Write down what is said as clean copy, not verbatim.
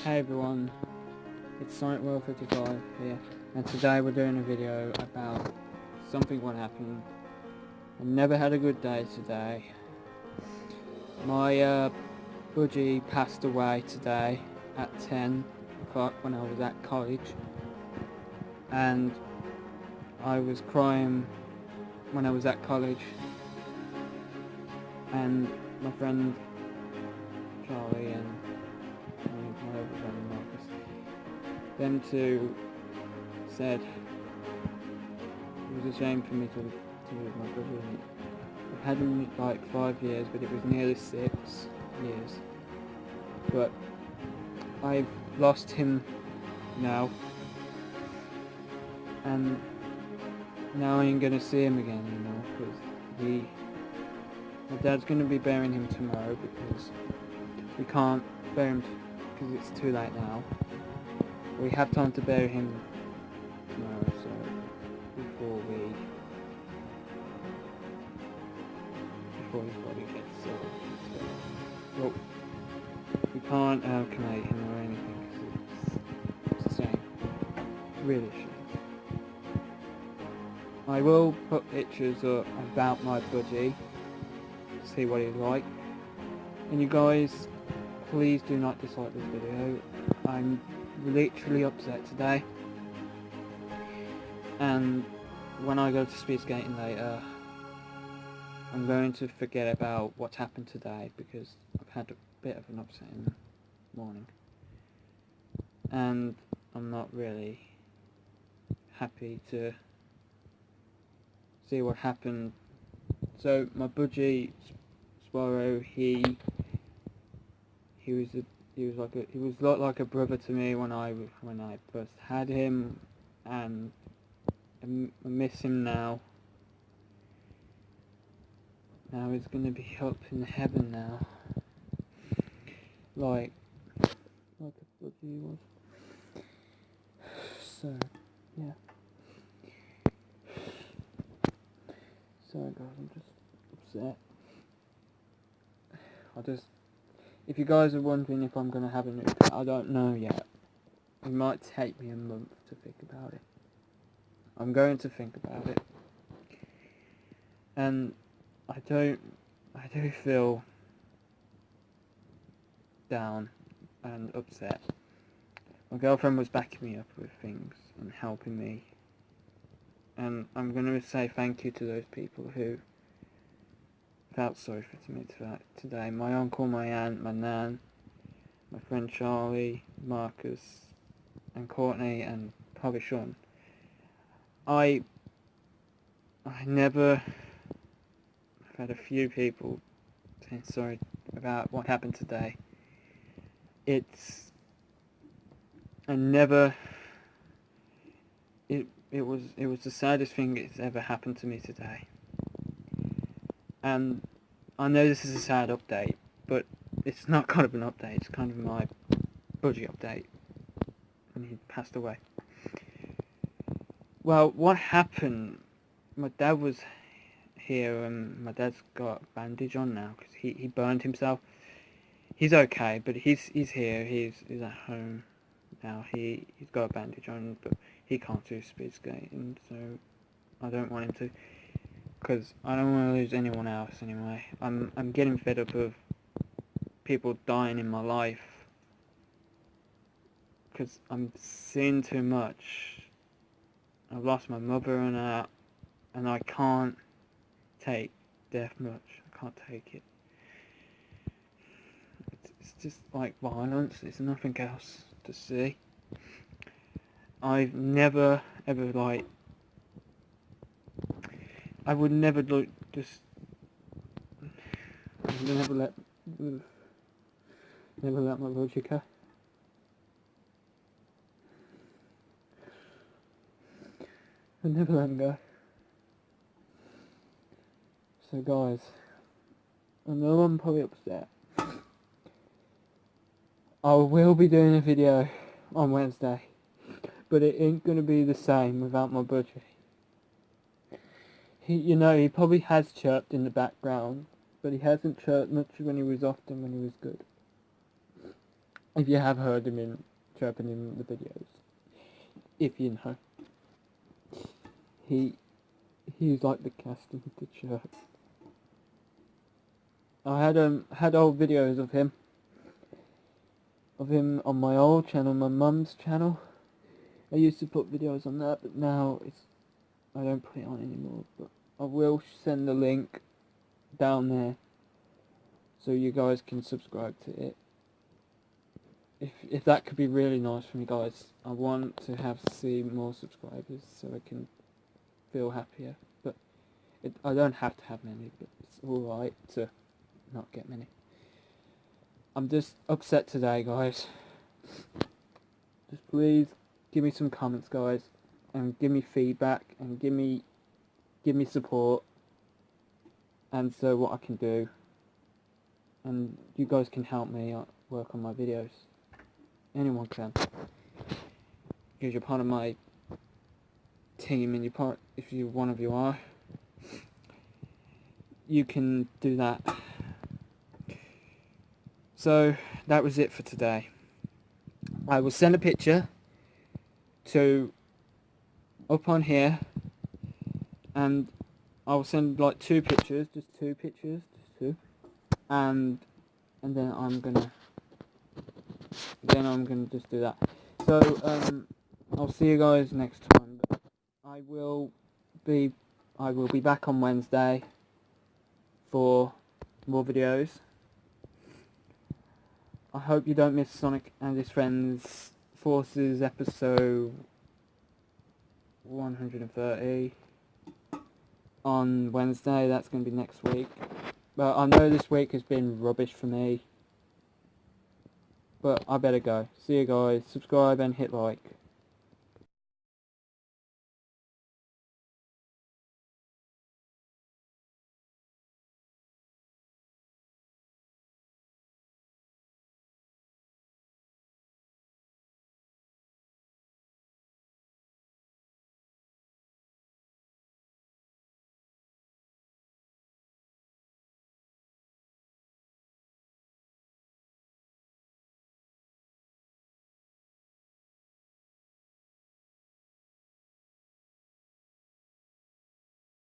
Hey everyone, it's Sonic World 55 here, and today we're doing a video about something what happened. I never had a good day today. My budgie passed away today at 10 o'clock when I was at college, and I was crying when I was at college, and my friend Charlie and my other friend Marcus, them two said it was a shame for me to lose my brother. I've had him like 5 years, but it was nearly 6 years. But I've lost him now, and now I ain't gonna see him again anymore, because my dad's gonna be burying him tomorrow, because we can't bury him because it's too late now. We have time to bury him tomorrow, so before his body gets well, we can't cremate him or anything, because it's a shame, really a shame. I will put pictures up about my budgie to see what he's like, and you guys, please do not dislike this video. I'm literally upset today, and when I go to speed skating later, I'm going to forget about what's happened today, because I've had a bit of an upsetting morning, and I'm not really happy to see what happened. So my budgie Spyro, he was like a brother to me when I first had him, and I miss him now. Now he's gonna be up in heaven now, like a budgie was. So yeah. Sorry guys, I'm just upset. If you guys are wondering if I'm going to have a new pet, I don't know yet. It might take me a month to think about it. I'm going to think about it. And I do feel down and upset. My girlfriend was backing me up with things and helping me. And I'm going to say thank you to those people who felt sorry for me today. My uncle, my aunt, my nan, my friend Charlie, Marcus, and Courtney, and probably Sean. I've had a few people saying sorry about what happened today. It was the saddest thing that's ever happened to me today. And I know this is a sad update, but it's not kind of an update, it's kind of my budgie update when he passed away. Well, what happened, my dad was here, and my dad's got a bandage on now because he burned himself. He's okay, but he's here, he's at home now. He's got a bandage on, but he can't do speed skating, so I don't want him to, because I don't want to lose anyone else anyway. I'm getting fed up of people dying in my life, because I'm seeing too much. I've lost my mother and I can't take death much. I can't take it. It's just like violence. There's nothing else to see. I've never ever I would never never let my budgie go. I'd never let him go. So guys, I know I'm probably upset. I will be doing a video on Wednesday, but it ain't gonna be the same without my budgie. He probably has chirped in the background, but he hasn't chirped much when he was good. If you have heard him chirping in the videos, if you know, he's like the casting to chirp. I had old videos of him on my old channel, my mum's channel. I used to put videos on that, but now I don't put it on anymore. But I will send the link down there so you guys can subscribe to it. If that could be really nice for me, guys. I want to see more subscribers so I can feel happier. But I don't have to have many, but it's alright to not get many. I'm just upset today, guys. Just please give me some comments, guys, and give me feedback and give me support, and so what I can do, and you guys can help me work on my videos. Anyone can, because you're part of my team, and if one of you are, you can do that. So that was it for today. I will send a picture to up on here, and I will send like two pictures, just two, and then I'm gonna just do that. So I'll see you guys next time. I will be back on Wednesday for more videos. I hope you don't miss Sonic and his Friends Forces episode 130 on Wednesday. That's going to be next week. But I know this week has been rubbish for me. But I better go. See you guys. Subscribe and hit like.